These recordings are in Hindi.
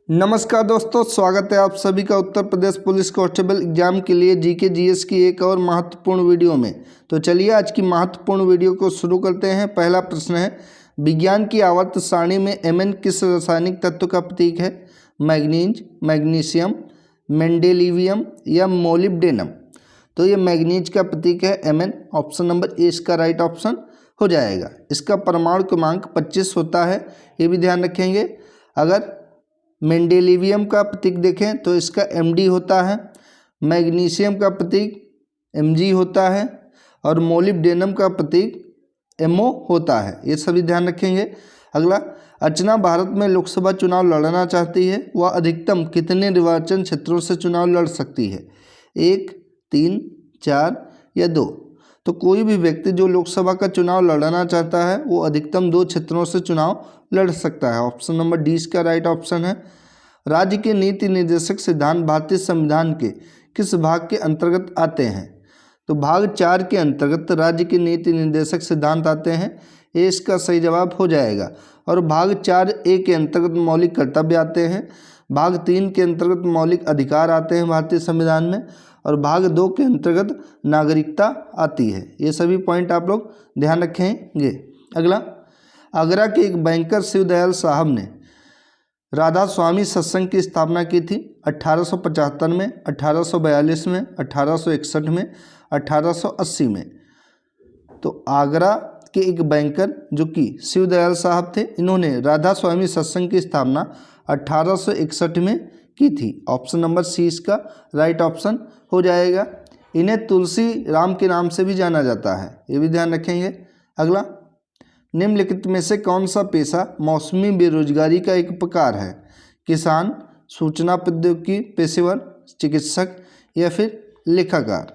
नमस्कार दोस्तों, स्वागत है आप सभी का Uttar Pradesh police constable exam के लिए जीके जीएस की एक और महत्वपूर्ण वीडियो में। तो चलिए आज की महत्वपूर्ण वीडियो को शुरू करते हैं। पहला प्रश्न है, विज्ञान की आवर्त सारणी में Mn किस रासायनिक तत्व का प्रतीक है? मैग्नीज, मैग्नीशियम, मेंडेलिवियम या मोलिब्डेनम? तो ये मैग्नीज का प्रतीक है Mn। ऑप्शन नंबर ए इसका राइट ऑप्शन हो जाएगा। इसका परमाणु क्रमांक 25 होता है, ये भी ध्यान रखेंगे। अगर मेंडेलिवियम का प्रतीक देखें तो इसका Md होता है, मैग्नीशियम का प्रतीक Mg होता है और मोलिब्डेनम का प्रतीक Mo होता है। ये सभी ध्यान रखेंगे। अगला, अर्चना भारत में लोकसभा चुनाव लड़ना चाहती है, वह अधिकतम कितने निर्वाचन क्षेत्रों से चुनाव लड़ सकती है? 1, 3, 4 या 2? तो कोई भी व्यक्ति जो लोकसभा का चुनाव लड़ना चाहता है वो अधिकतम 2 क्षेत्रों से चुनाव लड़ सकता है। ऑप्शन नंबर डी इसका राइट ऑप्शन है। राज्य के नीति निर्देशक सिद्धांत भारतीय संविधान के किस भाग के अंतर्गत आते हैं? तो भाग 4 के अंतर्गत राज्य के नीति निर्देशक सिद्धांत आते हैं, ये इसका सही जवाब हो जाएगा। और भाग 4A के अंतर्गत मौलिक कर्तव्य आते हैं, भाग 3 के अंतर्गत मौलिक अधिकार आते हैं भारतीय संविधान में, और भाग 2 के अंतर्गत नागरिकता आती है। ये सभी पॉइंट आप लोग ध्यान रखेंगे। अगला, आगरा के एक बैंकर शिवदयाल साहब ने राधा स्वामी सत्संग की स्थापना की थी 1875 में, 1842 में, 1861 में, 1880 में। तो आगरा के एक बैंकर जो कि शिवदयाल साहब थे, इन्होंने राधा स्वामी सत्संग की स्थापना 1861 में की थी। ऑप्शन नंबर सी इसका राइट ऑप्शन हो जाएगा। इन्हें तुलसी राम के नाम से भी जाना जाता है, ये भी ध्यान रखेंगे। अगला, निम्नलिखित में से कौन सा पेशा मौसमी बेरोजगारी का एक प्रकार है? किसान, सूचना प्रौद्योगिकी पेशेवर, चिकित्सक या फिर लेखाकार?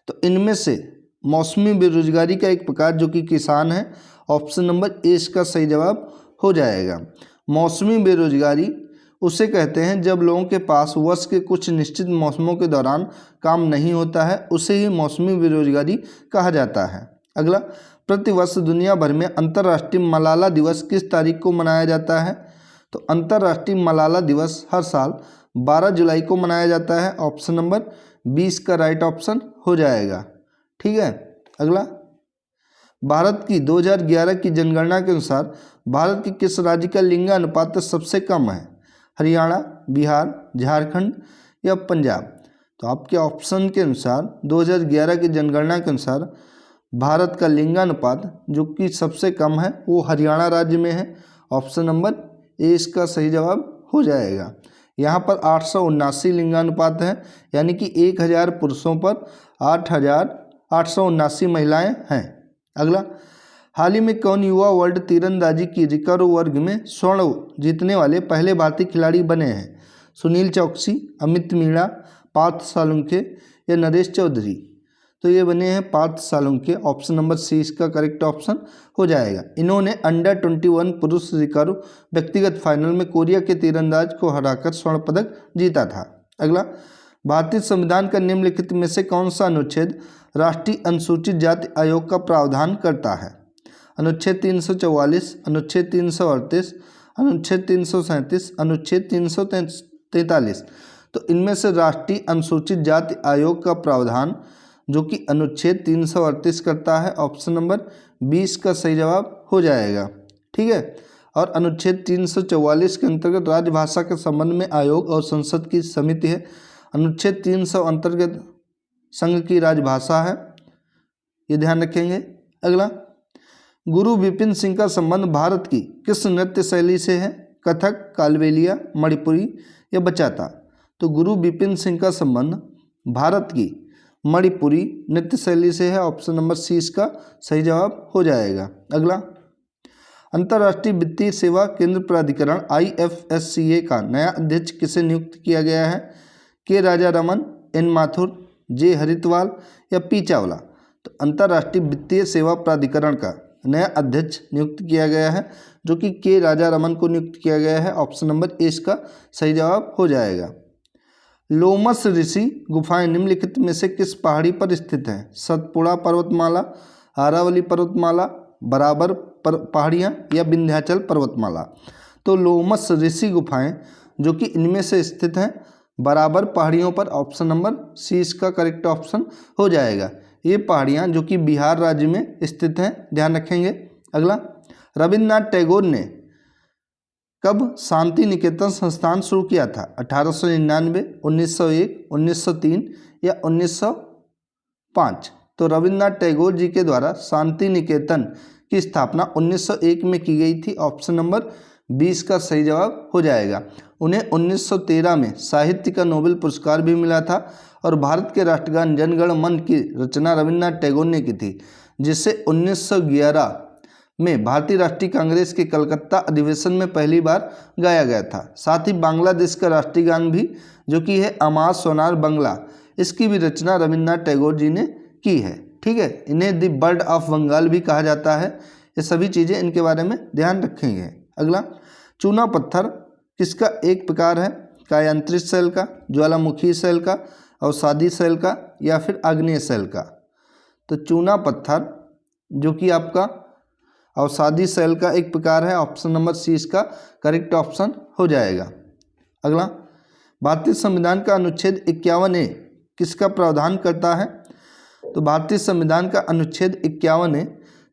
तो इनमें से मौसमी बेरोजगारी का एक प्रकार जो कि किसान है, ऑप्शन नंबर ए इसका सही जवाब हो जाएगा। मौसमी बेरोजगारी उसे कहते हैं जब लोगों के पास वर्ष के कुछ निश्चित मौसमों के दौरान काम नहीं होता है, उसे ही मौसमी बेरोजगारी कहा जाता है। अगला, प्रतिवर्ष दुनिया भर में अंतर्राष्ट्रीय मलाला दिवस किस तारीख को मनाया जाता है? तो अंतर्राष्ट्रीय मलाला दिवस हर साल 12 जुलाई को मनाया जाता है। ऑप्शन नंबर 20 का राइट ऑप्शन हो जाएगा। ठीक है। अगला, भारत की 2011 की जनगणना के अनुसार भारत के किस राज्य का लिंगानुपात सबसे कम है? हरियाणा, बिहार, झारखंड या पंजाब? तो आपके ऑप्शन के अनुसार 2011 की जनगणना के अनुसार भारत का लिंगानुपात जो कि सबसे कम है वो हरियाणा राज्य में है। ऑप्शन नंबर ए इसका सही जवाब हो जाएगा। यहाँ पर 879 लिंगानुपात है, यानी कि 1000 पुरुषों पर 8879 महिलाएं हैं। अगला, हाल ही में कौन युवा वर्ल्ड तीरंदाजी की रिकर्व वर्ग में स्वर्ण जीतने वाले पहले भारतीय खिलाड़ी बने हैं? सुनील चौकसी, अमित मीणा, पार्थ सालुंखे या नरेश चौधरी? तो ये बने हैं Parth Salunkhe. Option number C इसका करेक्ट ऑप्शन हो जाएगा। इन्होंने अंडर 21 पुरुष रिकर्व व्यक्तिगत फाइनल में कोरिया के तीरंदाज को हराकर स्वर्ण पदक जीता था। अगला, भारतीय संविधान का निम्नलिखित में से कौन सा अनुच्छेद राष्ट्रीय अनुसूचित जाति आयोग का प्रावधान करता है? अनुच्छेद 344, अनुच्छेद 338, अनुच्छेद 337, अनुच्छेद 343? तो इनमें से राष्ट्रीय अनुसूचित जाति आयोग का प्रावधान जो कि अनुच्छेद 338 करता है। ऑप्शन नंबर 20 का सही जवाब हो जाएगा। ठीक है। और अनुच्छेद 344 के अंतर्गत राजभाषा के संबंध में आयोग और संसद की समिति है। अनुच्छेद 300 अंतर्गत संघ की राजभाषा है, ये ध्यान रखेंगे। अगला, गुरु विपिन सिंह का संबंध भारत की किस नृत्य शैली से है? कथक, कालबेलिया, मणिपुरी या बचाता? तो गुरु विपिन सिंह का संबंध भारत की मणिपुरी नृत्य शैली से है। ऑप्शन नंबर सी इसका सही जवाब हो जाएगा। अगला, अंतर्राष्ट्रीय वित्तीय सेवा केंद्र प्राधिकरण IFSCA का नया अध्यक्ष किसे नियुक्त किया गया है? के राजा रमन, एन माथुर, जे हरितवाल या पी चावला? तो अंतर्राष्ट्रीय वित्तीय सेवा प्राधिकरण का नया अध्यक्ष नियुक्त किया गया है जो कि के राजा रमन को नियुक्त किया गया है। ऑप्शन नंबर ए इसका सही जवाब हो जाएगा। लोमस ऋषि गुफाएं निम्नलिखित में से किस पहाड़ी पर स्थित हैं? सतपुड़ा पर्वतमाला, आरावली पर्वतमाला, बराबर पहाड़ियाँ या विंध्याचल पर्वतमाला? तो लोमस ऋषि गुफाएं जो कि इनमें से स्थित हैं बराबर पहाड़ियों पर। ऑप्शन नंबर सी इसका करेक्ट ऑप्शन हो जाएगा। ये पहाड़ियाँ जो कि बिहार राज्य में स्थित हैं, ध्यान रखेंगे। अगला, रविन्द्रनाथ टैगोर ने कब शांति निकेतन संस्थान शुरू किया था? 1899, 1901, 1903 या 1905? तो रविन्द्रनाथ टैगोर जी के द्वारा शांति निकेतन की स्थापना 1901 में की गई थी। ऑप्शन नंबर 20 का सही जवाब हो जाएगा। उन्हें 1913 में साहित्य का नोबेल पुरस्कार भी मिला था और भारत के राष्ट्रगान जन गण मन की रचना रविन्द्रनाथ टैगोर ने की थी, जिसे 1911 में भारतीय राष्ट्रीय कांग्रेस के कलकत्ता अधिवेशन में पहली बार गाया गया था। साथ ही बांग्लादेश का राष्ट्रीय गान भी, जो कि है अमार सोनार बंगला, इसकी भी रचना रविन्द्रनाथ टैगोर जी ने की है। ठीक है, इन्हें द बर्ड ऑफ बंगाल भी कहा जाता है। ये सभी चीज़ें इनके बारे में ध्यान रखेंगे। अगला, चूना पत्थर किसका एक प्रकार है? कायांतरित शैल का, ज्वालामुखी शैल का, अवसादी शैल का या फिर आग्नेय शैल का? तो चूना पत्थर जो कि आपका अवसादी शैल का एक प्रकार है। ऑप्शन नंबर सी इसका करेक्ट ऑप्शन हो जाएगा। अगला, भारतीय संविधान का अनुच्छेद 51A किसका प्रावधान करता है? तो भारतीय संविधान का अनुच्छेद 51A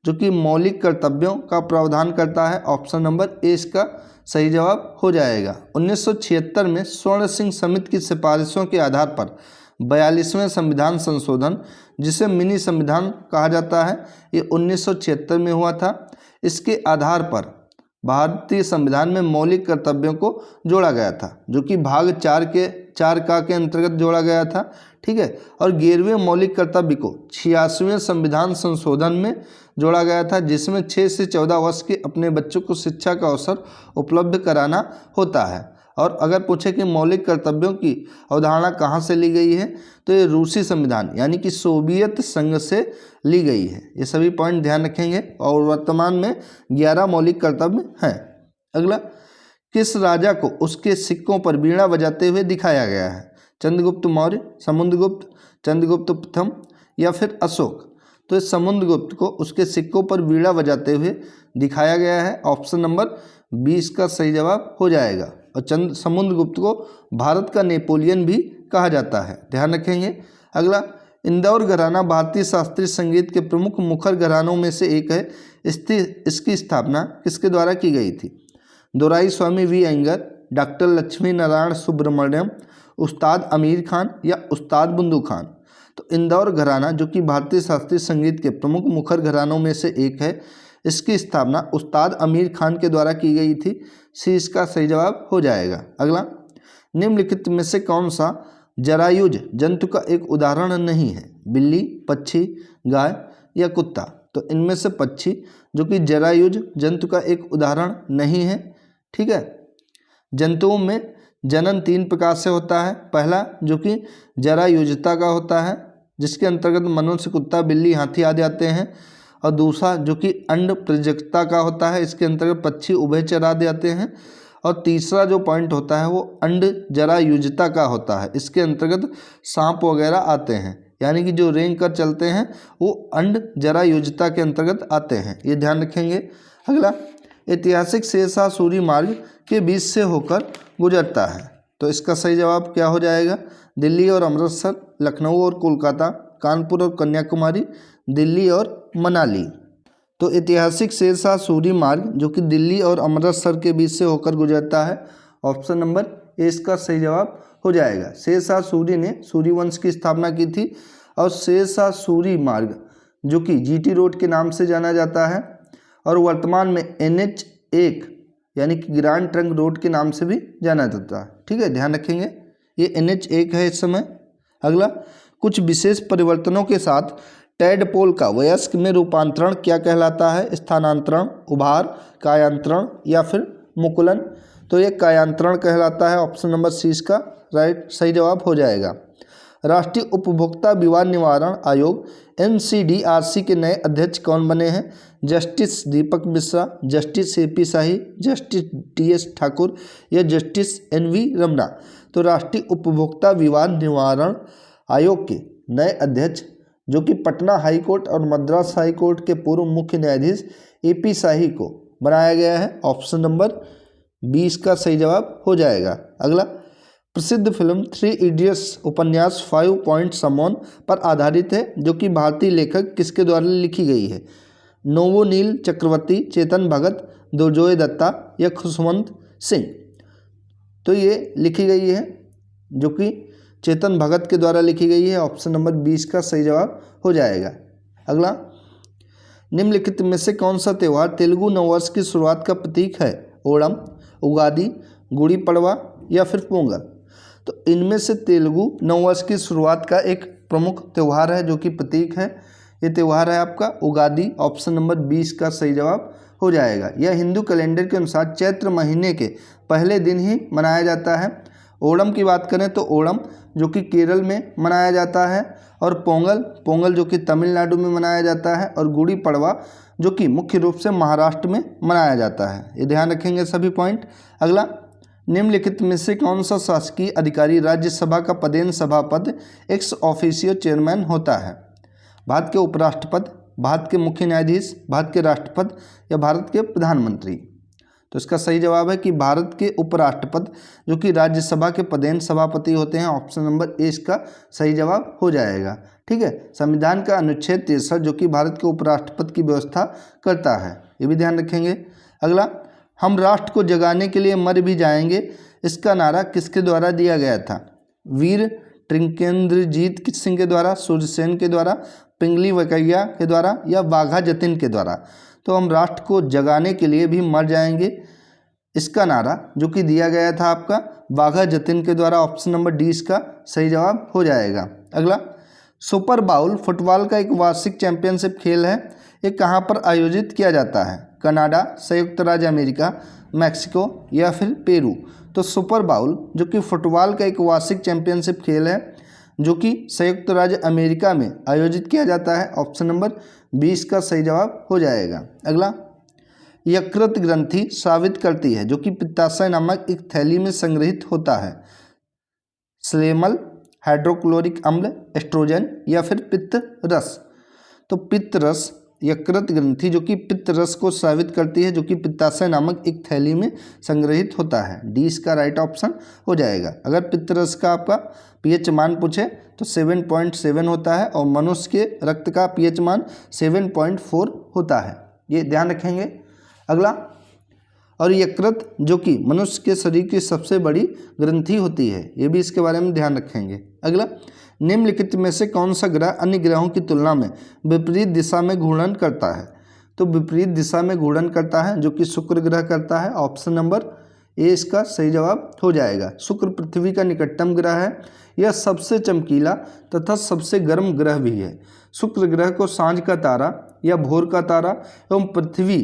जो कि मौलिक कर्तव्यों का प्रावधान करता है। ऑप्शन नंबर ए इसका सही जवाब हो जाएगा। 1976 में स्वर्ण सिंह समिति की सिफारिशों के आधार पर 42वें संविधान संशोधन, जिसे मिनी संविधान कहा जाता है, ये 1976 में हुआ था। इसके आधार पर भारतीय संविधान में मौलिक कर्तव्यों को जोड़ा गया था, जो कि भाग 4 के अंतर्गत जोड़ा गया था। ठीक है, और 11वें मौलिक कर्तव्य को 86वें संविधान संशोधन में जोड़ा गया था, जिसमें 6 से 14 वर्ष के अपने बच्चों को शिक्षा का अवसर उपलब्ध कराना होता है। और अगर पूछे कि मौलिक कर्तव्यों की अवधारणा कहाँ से ली गई है, तो ये रूसी संविधान यानी कि सोवियत संघ से ली गई है। ये सभी पॉइंट ध्यान रखेंगे। और वर्तमान में 11 मौलिक कर्तव्य हैं। अगला, किस राजा को उसके सिक्कों पर वीणा बजाते हुए दिखाया गया है? चंद्रगुप्त मौर्य, समुद्रगुप्त, चंद्रगुप्त प्रथम या फिर अशोक? तो इस समुद्रगुप्त को उसके सिक्कों पर वीणा बजाते हुए दिखाया गया है। ऑप्शन नंबर 20 का सही जवाब हो जाएगा। और समुद्रगुप्त को भारत का नेपोलियन भी कहा जाता है, ध्यान रखेंगे। अगला, इंदौर घराना भारतीय शास्त्रीय संगीत के प्रमुख मुखर घरानों में से एक है। इसकी स्थापना किसके द्वारा की गई थी? दोराई स्वामी वी अयंगर, डॉक्टर लक्ष्मी नारायण सुब्रमण्यम, उस्ताद आमिर खान या उस्ताद बुंदू खान? तो इंदौर घराना जो कि भारतीय शास्त्रीय संगीत के प्रमुख मुखर घरानों में से एक है, इसकी स्थापना उस्ताद आमिर खान के द्वारा की गई थी। सी इसका सही जवाब हो जाएगा। अगला, निम्नलिखित में से कौन सा जरायुज जंतु का एक उदाहरण नहीं है? बिल्ली, पक्षी, गाय या कुत्ता? तो इनमें से पक्षी जो कि जरायुज जंतु का एक उदाहरण नहीं है। ठीक है, जंतुओं में जनन 3 प्रकार से होता है। पहला जो कि जरायुजता का होता है, जिसके अंतर्गत मनुष्य, कुत्ता, बिल्ली, हाथी आदि आते हैं। और दूसरा जो कि अंड प्रजकता का होता है, इसके अंतर्गत पक्षी, उभयचर आदि आते हैं। और तीसरा जो पॉइंट होता है वो अंड जरायुजता का होता है, इसके अंतर्गत सांप वगैरह आते हैं, यानी कि जो रेंग कर चलते हैं वो अंड जरायुजता के अंतर्गत आते हैं। ये ध्यान रखेंगे। अगला, ऐतिहासिक शेरशाह सूरी मार्ग के बीच से होकर गुजरता है। तो इसका सही जवाब क्या हो जाएगा? दिल्ली और अमृतसर, लखनऊ और कोलकाता, कानपुर और कन्याकुमारी, दिल्ली और मनाली? तो ऐतिहासिक शेरशाह सूरी मार्ग जो कि दिल्ली और अमृतसर के बीच से होकर गुजरता है। ऑप्शन नंबर ए इसका सही जवाब हो जाएगा। शेरशाह सूरी ने सूरी वंश की स्थापना की थी और शेरशाह सूरी मार्ग जो कि जीटी रोड के नाम से जाना जाता है और वर्तमान में NH1 यानी कि ग्रैंड ट्रंक रोड के नाम से भी जाना जाता है। ठीक है, ध्यान रखेंगे, ये NH1 है इस समय। अगला, कुछ विशेष परिवर्तनों के साथ टैडपोल का वयस्क में रूपांतरण क्या कहलाता है? स्थानांतरण, उभार, कायांतरण या फिर मुकुलन? तो ये कायांतरण कहलाता है। ऑप्शन नंबर सी इसका राइट सही जवाब हो जाएगा। राष्ट्रीय उपभोक्ता विवाद निवारण आयोग NCDRC के नए अध्यक्ष कौन बने हैं? जस्टिस दीपक मिश्रा, जस्टिस AP शाही, जस्टिस TS ठाकुर या जस्टिस NV रमना? तो राष्ट्रीय उपभोक्ता विवाद निवारण आयोग के नए अध्यक्ष जो कि पटना हाई कोर्ट और मद्रास हाई कोर्ट के पूर्व मुख्य न्यायाधीश AP शाही को बनाया गया है। ऑप्शन नंबर बी इसका सही जवाब हो जाएगा। अगला, प्रसिद्ध फिल्म थ्री इडियट्स उपन्यास 5 पॉइंट समवन पर आधारित है, जो कि भारतीय लेखक किसके द्वारा लिखी गई है? नोवोनील चक्रवर्ती, चेतन भगत, दुर्जोय दत्ता या खुशवंत सिंह? तो ये लिखी गई है जो कि चेतन भगत के द्वारा लिखी गई है। ऑप्शन नंबर 20 का सही जवाब हो जाएगा। अगला, निम्नलिखित में से कौन सा त्यौहार तेलुगु नववर्ष की शुरुआत का प्रतीक है? ओणम, उगादि, गुड़ी पड़वा या फिर पोंगल? तो इनमें से तेलुगु नववर्ष की शुरुआत का एक प्रमुख त्यौहार है जो कि प्रतीक है, ये त्यौहार है आपका उगादि। ऑप्शन नंबर 20 का सही जवाब हो जाएगा। यह हिंदू कैलेंडर के अनुसार चैत्र महीने के पहले दिन ही मनाया जाता है। ओणम की बात करें तो ओणम जो कि केरल में मनाया जाता है, और पोंगल जो कि तमिलनाडु में मनाया जाता है, और गुड़ी पड़वा जो कि मुख्य रूप से महाराष्ट्र में मनाया जाता है। ये ध्यान रखेंगे सभी पॉइंट। अगला, निम्नलिखित में से कौन सा शासकीय अधिकारी राज्यसभा का पदेन सभापति एक्स ऑफिशियो चेयरमैन होता है? भारत के उपराष्ट्रपति, भारत के मुख्य न्यायाधीश, भारत के राष्ट्रपति या भारत के प्रधानमंत्री? तो इसका सही जवाब है कि भारत के उपराष्ट्रपति जो कि राज्यसभा के पदेन सभापति होते हैं। ऑप्शन नंबर ए इसका सही जवाब हो जाएगा। ठीक है, संविधान का अनुच्छेद 63 जो कि भारत के उपराष्ट्रपति की व्यवस्था करता है, ये भी ध्यान रखेंगे। अगला, हम राष्ट्र को जगाने के लिए मर भी जाएंगे, इसका नारा किसके द्वारा दिया गया था? वीर त्रिंकेंद्रजीत सिंह के द्वारा, सूर्यसेन के द्वारा, पिंगली वकैया के द्वारा या बाघा जतिन के द्वारा? तो हम राष्ट्र को जगाने के लिए भी मर जाएंगे, इसका नारा जो कि दिया गया था आपका बाघा जतिन के द्वारा। ऑप्शन नंबर डी इसका सही जवाब हो जाएगा। अगला, सुपर बाउल फुटबॉल का एक वार्षिक चैंपियनशिप खेल है, ये कहाँ पर आयोजित किया जाता है? कनाडा, संयुक्त राज्य अमेरिका, मैक्सिको या फिर पेरू? तो सुपर बाउल जो कि फुटबॉल का एक वार्षिक चैंपियनशिप खेल है जो कि संयुक्त राज्य अमेरिका में आयोजित किया जाता है। ऑप्शन नंबर 20 का सही जवाब हो जाएगा। अगला, यकृत ग्रंथि स्रावित करती है जो कि पित्ताशय नामक एक थैली में संग्रहित होता है? स्लेमल, हाइड्रोक्लोरिक अम्ल, एस्ट्रोजन या फिर पित्त रस? तो पित्त रस, यकृत ग्रंथि जो कि पित्त रस को स्रावित करती है जो कि पित्ताशय नामक एक थैली में संग्रहित होता है। डी इसका राइट ऑप्शन हो जाएगा। अगर पित्त रस का आपका पीएच मान पूछे तो 7.7 होता है, और मनुष्य के रक्त का पीएच मान 7.4 होता है, ये ध्यान रखेंगे। अगला, और यकृत जो कि मनुष्य के शरीर की सबसे बड़ी ग्रंथि होती है, ये भी इसके बारे में ध्यान रखेंगे। अगला, निम्नलिखित में से कौन सा ग्रह अन्य ग्रहों की तुलना में विपरीत दिशा में घूर्णन करता है? तो विपरीत दिशा में घूर्णन करता है जो कि शुक्र ग्रह करता है। ऑप्शन नंबर ए इसका सही जवाब हो जाएगा। शुक्र पृथ्वी का निकटतम ग्रह है, यह सबसे चमकीला तथा सबसे गर्म ग्रह भी है। शुक्र ग्रह को सांझ का तारा या भोर का तारा एवं पृथ्वी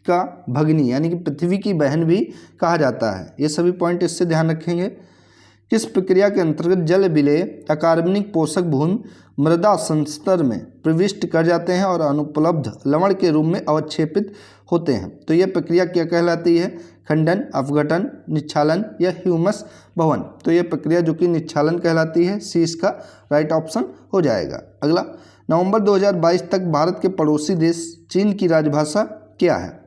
का भगिनी यानी कि पृथ्वी की बहन भी कहा जाता है। ये सभी पॉइंट इससे ध्यान रखेंगे। किस प्रक्रिया के अंतर्गत जल विलेय अकार्बनिक पोषक भूमि मृदा संस्तर में प्रविष्ट कर जाते हैं और अनुपलब्ध लवण के रूप में अवक्षेपित होते हैं? तो यह प्रक्रिया क्या कहलाती है? खंडन, अपघटन, निच्छालन या ह्यूमस भवन? तो यह प्रक्रिया जो कि निच्छालन कहलाती है। सी इसका राइट ऑप्शन हो जाएगा। अगला, नवंबर 2022 तक भारत के पड़ोसी देश चीन की राजभाषा क्या है?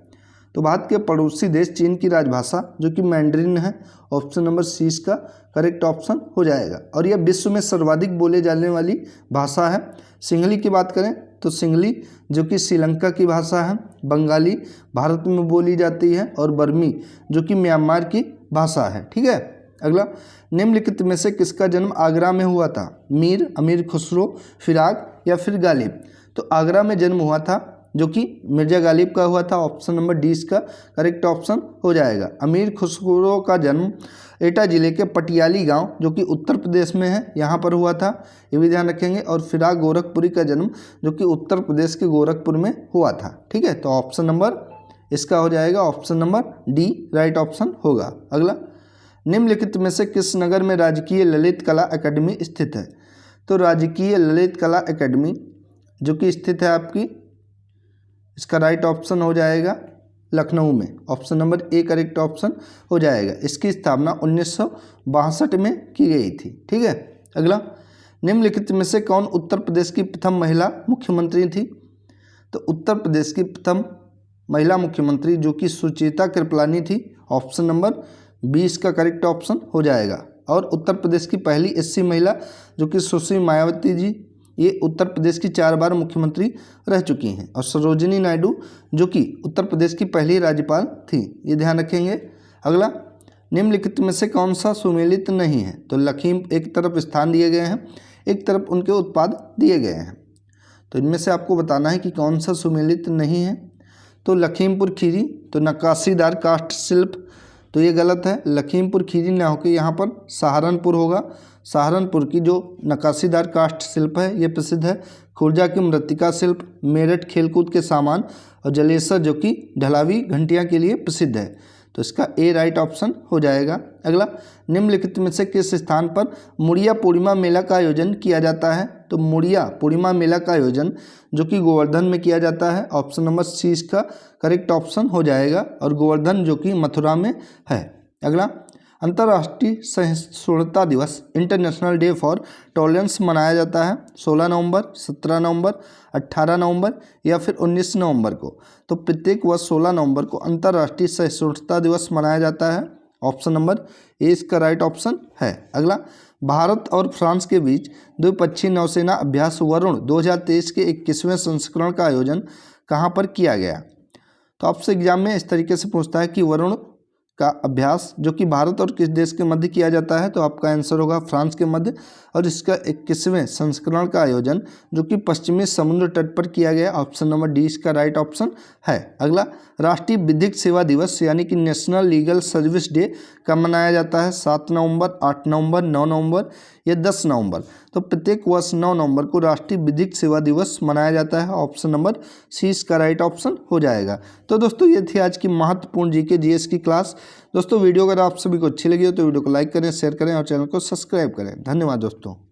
तो भारत के पड़ोसी देश चीन की राजभाषा जो कि मैंड्रिन है। ऑप्शन नंबर सी इसका करेक्ट ऑप्शन हो जाएगा। और यह विश्व में सर्वाधिक बोले जाने वाली भाषा है। सिंहली की बात करें तो सिंहली जो कि श्रीलंका की भाषा है। बंगाली भारत में बोली जाती है, और बर्मी जो कि म्यांमार की भाषा है। ठीक है। अगला, निम्नलिखित में से किसका जन्म आगरा में हुआ था? मीर, अमीर खुसरो, फिराक या फिर गालिब? तो आगरा में जन्म हुआ था जो कि मिर्जा गालिब का हुआ था। ऑप्शन नंबर डी इसका करेक्ट ऑप्शन हो जाएगा। अमीर खुसरो का जन्म एटा जिले के पटियाली गांव जो कि उत्तर प्रदेश में है, यहाँ पर हुआ था, ये भी ध्यान रखेंगे। और फिराक गोरखपुरी का जन्म जो कि उत्तर प्रदेश के गोरखपुर में हुआ था। ठीक है, तो ऑप्शन नंबर इसका हो जाएगा option number D right option होगा। अगला, निम्नलिखित में से किस नगर में राजकीय ललित कला अकेडमी स्थित है? तो राजकीय ललित कला अकेडमी जो कि स्थित है आपकी, इसका राइट ऑप्शन हो जाएगा लखनऊ में। Option number A correct option हो जाएगा। इसकी स्थापना 1962 में की गई थी। ठीक है। अगला, निम्नलिखित में से कौन उत्तर प्रदेश की प्रथम महिला मुख्यमंत्री थी? तो उत्तर प्रदेश की प्रथम महिला मुख्यमंत्री जो कि सुचेता कृपलानी थी। ऑप्शन नंबर 20 का करेक्ट ऑप्शन हो जाएगा। और उत्तर प्रदेश की पहली एससी महिला जो कि सुश्री मायावती जी, ये उत्तर प्रदेश की 4 बार मुख्यमंत्री रह चुकी हैं। और सरोजिनी नायडू जो कि उत्तर प्रदेश की पहली राज्यपाल थी, ये ध्यान रखेंगे। अगला, निम्नलिखित में से कौन सा सुमेलित नहीं है? तो लखीम एक तरफ स्थान दिए गए हैं, एक तरफ उनके उत्पाद दिए गए हैं, तो इनमें से आपको बताना है कि कौन सा सुमेलित नहीं है। तो लखीमपुर खीरी, तो नक्काशीदार काष्ठ शिल्प, तो ये गलत है। लखीमपुर खीरी ना होकर यहाँ पर सहारनपुर होगा। सहारनपुर की जो नक्काशीदार काष्ठ शिल्प है ये प्रसिद्ध है। खुर्जा की मृत्तिका शिल्प, मेरठ खेलकूद के सामान, और जलेसर जो कि ढलावी घंटियाँ के लिए प्रसिद्ध है, तो इसका ए राइट ऑप्शन हो जाएगा। अगला, निम्नलिखित में से किस स्थान पर मुड़िया पूर्णिमा मेला का आयोजन किया जाता है? तो मुड़िया पूर्णिमा मेला का आयोजन जो कि गोवर्धन में किया जाता है, ऑप्शन नंबर सी इसका करेक्ट ऑप्शन हो जाएगा। और गोवर्धन जो कि मथुरा में है। अगला, अंतर्राष्ट्रीय सहिष्णुता दिवस इंटरनेशनल डे फॉर टॉलरेंस मनाया जाता है 16 नवंबर, 17 नवंबर, 18 नवंबर या फिर 19 नवंबर को। तो प्रत्येक वर्ष 16 नवंबर को अंतर्राष्ट्रीय सहिष्णुता दिवस मनाया जाता है, ऑप्शन नंबर ए इसका राइट ऑप्शन है। अगला, भारत और फ्रांस के बीच द्विपक्षीय नौसेना अभ्यास वरुण 2023 के 21वें संस्करण का आयोजन कहाँ पर किया गया? तो आपसे एग्जाम में इस तरीके से पूछता है कि वरुण का अभ्यास जो कि भारत और किस देश के मध्य किया जाता है, तो आपका आंसर होगा फ्रांस के मध्य। और इसका 21वें संस्करण का आयोजन जो कि पश्चिमी समुद्र तट पर किया गया, ऑप्शन नंबर डी इसका राइट ऑप्शन है। अगला, राष्ट्रीय विधिक सेवा दिवस यानी कि नेशनल लीगल सर्विस डे कब मनाया जाता है? 7 नवंबर, 8 नवंबर, 9 नवंबर या 10 नवंबर। तो प्रत्येक वर्ष 9 नवंबर को राष्ट्रीय विधिक सेवा दिवस मनाया जाता है, ऑप्शन नंबर सी इसका राइट ऑप्शन हो जाएगा। तो दोस्तों ये थी आज की महत्वपूर्ण जीके जीएस की क्लास। दोस्तों वीडियो अगर आप सभी को अच्छी लगी हो तो वीडियो को लाइक करें, शेयर करें और चैनल को सब्सक्राइब करें। धन्यवाद दोस्तों।